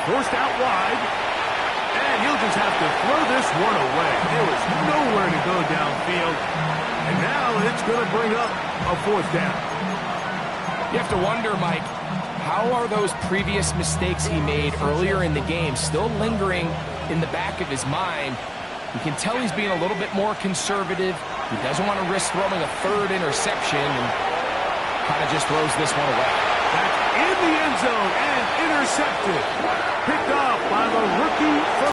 Speaker 1: Forced out wide. And he'll just have to throw this one away. There was nowhere to go downfield. And now it's going to bring up a fourth down.
Speaker 4: You have to wonder, Mike, how are those previous mistakes he made earlier in the game still lingering in the back of his mind? You can tell he's being a little bit more conservative. He doesn't want to risk throwing a third interception and kind of just throws this one away.
Speaker 1: That's in the end zone and intercepted. Picked off by the rookie from